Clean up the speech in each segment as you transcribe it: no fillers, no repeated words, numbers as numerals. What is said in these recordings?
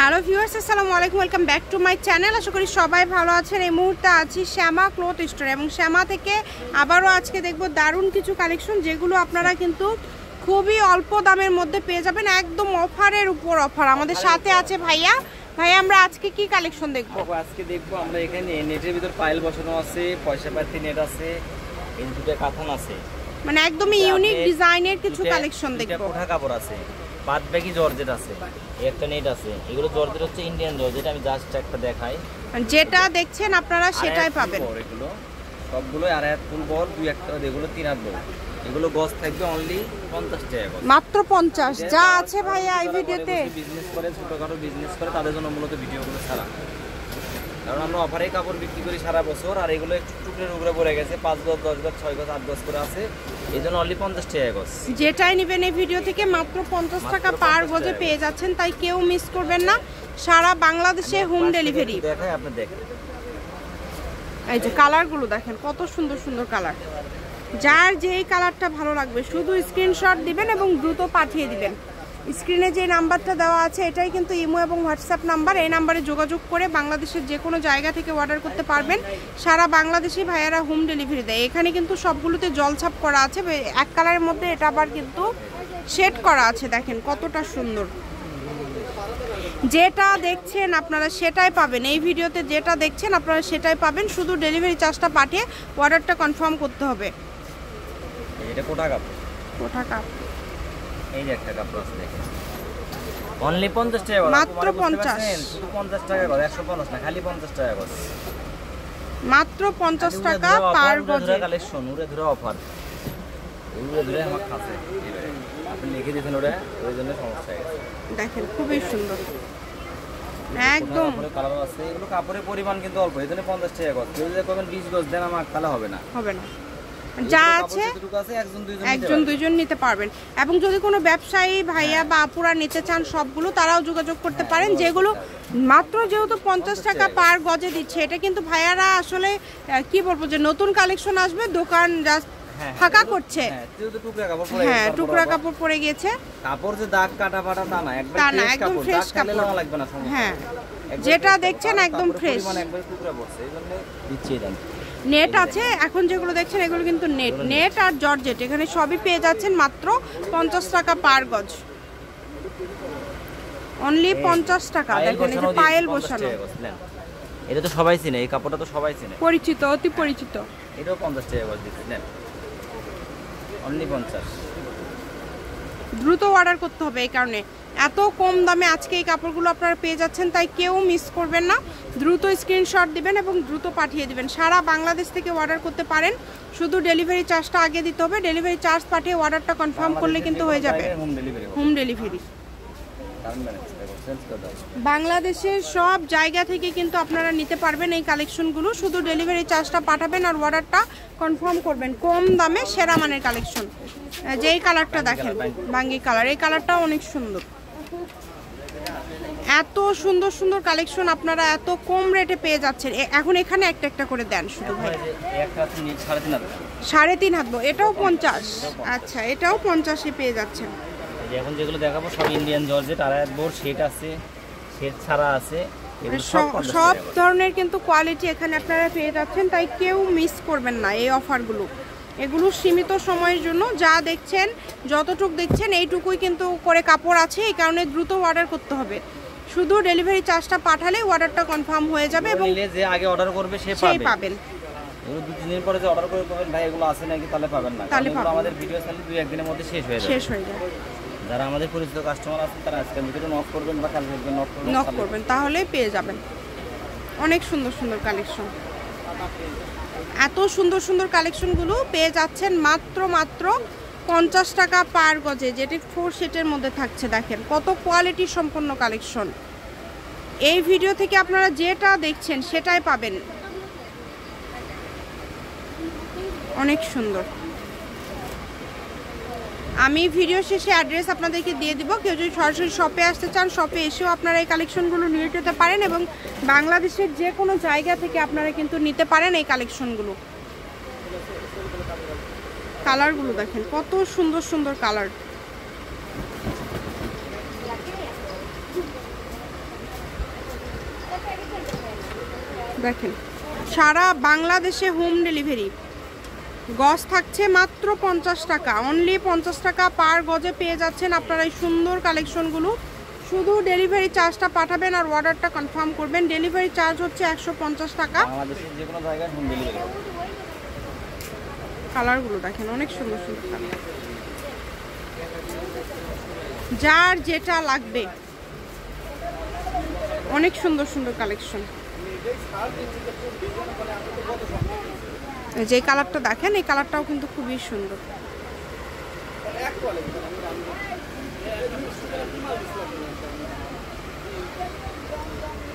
Hello viewers, আসসালামু আলাইকুম, welcome back to my channel. আশা করি সবাই ভালো আছেন। এই মুহূর্তে আছি শ্যামা ক্লথ স্টোর এবং শ্যামা থেকে আবারও আজকে দেখব দারুণ কিছু কালেকশন, যেগুলো আপনারা কিন্তু খুবই অল্প দামের মধ্যে পেয়ে যাবেন, একদম অফারের উপর অফার। আমাদের সাথে আছে ভাইয়া। ভাইয়া, আমরা আজকে কি কালেকশন দেখব? আজকে দেখবো আমরা এখানে নেটের ভিতর পাইল বসানো আছে, পয়সা পাতি নেট আছে, এই দুটো কাঁথান আছে, মানে একদমই ইউনিক ডিজাইনের কিছু কালেকশন দেখব। কোঠা কাপড় আছে, বাদ বাকি জর্জেট আছে, একটা নেট আছে। এগুলো জর্জেট হচ্ছে ইন্ডিয়ান জর্জেট। আমি জাস্ট একটা দেখাই, যেটা দেখছেন আপনারা সেটাই পাবেন। এগুলো সবগুলো আর এক ফুল বড়, দুই একটা এগুলো 3 হাত বড়। এগুলো গজ থাকবে অনলি 50 টাকা গজ, মাত্র 50। যা আছে ভাইয়া এই ভিডিওতে, বিজনেস করে ছোটখাটো বিজনেস করে তাদের জন্য মূলত ভিডিওগুলো ছাড়া। কারণ আমরা অফারে কাপড় বিক্রি করি সারা বছর, আর এগুলো একটু টুকরের উপরে পড়ে গেছে, 5 গজ 10 গজ 6 গজ 8 গজ করে আছে, এই জন্য অনলি 50 টাকা গজ। যেটাই নেবেন এই ভিডিও থেকে মাত্র 50 টাকা পার গজে পেয়ে যাচ্ছেন, তাই কেউ মিস করবেন না। সারা বাংলাদেশে হোম ডেলিভারি। দেখাই আপনি দেখেন, এই যে কালারগুলো দেখেন, কত সুন্দর সুন্দর কালার। যার যেই কালারটা ভালো লাগবে শুধু স্ক্রিনশট দিবেন এবং দ্রুত পাঠিয়ে দিবেন। স্ক্রিনে যে নাম্বারটা দেওয়া আছে এটাই কিন্তু ইমো এবং হোয়াটসঅ্যাপ নাম্বার। এই নাম্বারে যোগাযোগ করে বাংলাদেশের যে কোনো জায়গা থেকে অর্ডার করতে পারবেন। সারা বাংলাদেশে ভাইয়ারা হোম ডেলিভারি দেয়। এখানে কিন্তু সবগুলোতে জলছাপ করা আছে, এক কালারের মধ্যে এটা আবার কিন্তু শেড করা আছে। দেখেন কতটা সুন্দর। যেটা দেখছেন আপনারা সেটাই পাবেন, এই ভিডিওতে যেটা দেখছেন আপনারা সেটাই পাবেন। শুধু ডেলিভারি চার্জটা পাঠিয়ে অর্ডারটা কনফার্ম করতে হবে। এটা কোটা কাপড়, কোটা কাপড়, এই যে একটা কাপড় আছে দেখেন, অনলি 50 টাকা, মাত্র 50। শুধু 50 টাকা গজ, 150 না, খালি 50 টাকা গজ, মাত্র 50 টাকা পার গজে কালেকশন। উড়ে ধরে অফার, উড়ে ধরে আমার কাছে আপনি লিখে দিয়েছেন, ওটা ওই জন্য সমস্যা হয়ে গেছে। দেখেন খুবই সুন্দর একদম। কালার আছে, এগুলো কাপড়ের পরিমাণ কিন্তু অল্প, এই জন্য 50 টাকা গজ। কেউ যদি কমেন 20 গজ দেন আমার তাহলে হবে না, হবে না। যা আছে একজন দুইজন নিতে পারবেন। এবং যদি কোনো ব্যবসায়ী ভাইয়া বা আপুরা নিতে চান সবগুলো, তারাও যোগাযোগ করতে পারেন। যেগুলো মাত্র যেহেতু 50 টাকা পার গজে দিচ্ছে, এটা কিন্তু ভাইয়ারা আসলে কি বলবো, যে নতুন কালেকশন আসবে, দোকান জাস্ট ফাঁকা করছে। হ্যাঁ, টুকরা কাপড় পরে গিয়েছে, কাপড় যে দাগ কাটা ফাটা তা না, একদম ফ্রেশ কাপড় লাগবে না। হ্যাঁ, যেটা দেখছেন একদম ফ্রেশ। নেট আছে, এখন যেগুলো দেখছেন এগুলো কিন্তু নেট আর জর্জেট, এখানে সবই পেয়ে যাচ্ছেন মাত্র 50 টাকা পার গজ, অনলি 50 টাকা। দেখেন এই যে পায়েল বসানো, এটা তো সবাই চিনে, এই কাপড়টা তো সবাই চিনে, পরিচিত, অতি পরিচিত। এটাও 50 টাকা গজ দিচ্ছেন, অনলি 50। দ্রুত অর্ডার করতে হবে, এই কারণে এত কম দামে আজকে এই কাপড়গুলো আপনারা পেয়ে যাচ্ছেন, তাই কেউ মিস করবেন না। দ্রুত স্ক্রিনশট দিবেন এবং দ্রুত পাঠিয়ে দিবেন। সারা বাংলাদেশ থেকে অর্ডার করতে পারেন, শুধু ডেলিভারি চার্জটা আগে দিতে হবে। ডেলিভারি চার্জ পাঠিয়ে অর্ডারটা কনফার্ম করলে কিন্তু হয়ে যাবে হোম ডেলিভারি। বাংলাদেশের সব জায়গা থেকে কিন্তু আপনারা নিতে পারবেন এই কালেকশনগুলো, শুধু ডেলিভারি চার্জটা পাঠাবেন আর অর্ডারটা কনফার্ম করবেন। কম দামে সেরা মানের কালেকশন। যেই কালারটা দেখেন, বাঙ্গি কালার, এই কালারটাও অনেক সুন্দর। এত সুন্দর সুন্দর কালেকশন আপনারা এত কম রেটে পেয়ে যাচ্ছেন। এখন এখানে একটা একটা করে দেন শুধু ভাই। 3.5 হাত, এটাও 50। আচ্ছা, এটাও 50-এ পেয়ে যাচ্ছেন। এখন যেগুলো দেখাবো সব ইন্ডিয়ান জর্জেট, আর এক বোর সেট আছে, সেট ছাড়া আছে, সব ধরনের কিন্তু কোয়ালিটি এখানে আপনারা পেয়ে যাচ্ছেন, তাই কেউ মিস করবেন না এই অফারগুলো। এগুলো সীমিত সময়ের জন্য। যা দেখছেন, যতটুক দেখছেন এইটুকুই কিন্তু করে কাপড় আছে, এই কারণে দ্রুত অর্ডার করতে হবে। শুধু ডেলিভারি চার্জটা পাঠালে অর্ডারটা কনফার্ম হয়ে যাবে এবং যে আগে অর্ডার করবে সেই পাবেন। এগুলো 2-3 দিন পরে যে অর্ডার করে পাবেন, ভাই এগুলো আছে নাকি, তাহলে পাবেন না। কারণ আমাদের ভিডিও চাইলে 2-1 দিনের মধ্যে শেষ হয়ে যাবে। যারা আমাদের পরিচিত কাস্টমার আছেন তারা আজকের ভিডিওতে নক করবেন বা কালকে নক করবেন, তাহলে পেয়ে যাবেন। অনেক সুন্দর সুন্দর কালেকশন, এত সুন্দর সুন্দর কালেকশনগুলো পেয়ে যাচ্ছেন মাত্র 50 টাকা পার গজে, যেটি 4 সেটের মধ্যে থাকছে। দেখেন কত কোয়ালিটি সম্পন্ন কালেকশন। এই ভিডিও থেকে আপনারা যেটা দেখছেন সেটাই পাবেন। অনেক সুন্দর। আমি ভিডিও শেষে অ্যাড্রেস আপনাদেরকে দিয়ে দিব। কেউ যদি সরাসরি শপে আসতে চান, শপে এসেও আপনারা এই কালেকশনগুলো নিয়ে যেতে পারেন এবং বাংলাদেশের যে কোনো জায়গা থেকে আপনারা কিন্তু নিতে পারেন এই কালেকশনগুলো। কালারগুলো দেখেন কত সুন্দর সুন্দর কালার। দেখেন সারা বাংলাদেশে হোম ডেলিভারি। গজ থাকছে মাত্র 50 টাকা, অনলি 50 টাকা পার গজে পেয়ে যাচ্ছেন আপনারা এই সুন্দর কালেকশনগুলো। শুধু ডেলিভারি চার্জটা পাঠাবেন আর অর্ডারটা কনফার্ম করবেন। ডেলিভারি চার্জ হচ্ছে 150 টাকা। বাংলাদেশের যে কোনো জায়গায় হোম ডেলিভারি। কালারগুলো দেখেন অনেক সুন্দর সুন্দর কালার, যার যেটা লাগবে। অনেক সুন্দর সুন্দর কালেকশন। যে কালারটা দেখেন এই কালারটাও কিন্তু খুবই সুন্দর।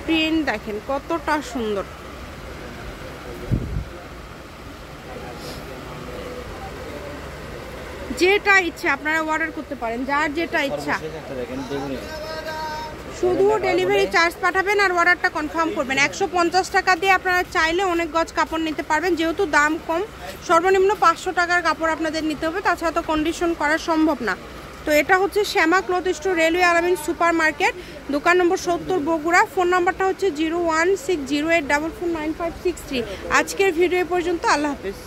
প্রিন্ট দেখেন কতটা সুন্দর। যেটা ইচ্ছা আপনারা অর্ডার করতে পারেন, যার যেটা ইচ্ছা। শুধু ডেলিভারি চার্জ পাঠাবেন আর অর্ডারটা কনফার্ম করবেন। 150 টাকা দিয়ে আপনারা চাইলে অনেক গজ কাপড় নিতে পারবেন। যেহেতু দাম কম, সর্বনিম্ন 500 টাকার কাপড় আপনাদের নিতে হবে, তাছাড়া তো কন্ডিশন করা সম্ভব না। তো এটা হচ্ছে শ্যামা ক্লথ স্টোর, রেলওয়ে আলামিন সুপার মার্কেট, দোকান নম্বর 70 বগুড়া। ফোন নাম্বারটা হচ্ছে 01608449563। আজকের ভিডিও পর্যন্ত, আল্লাহ হাফেজ।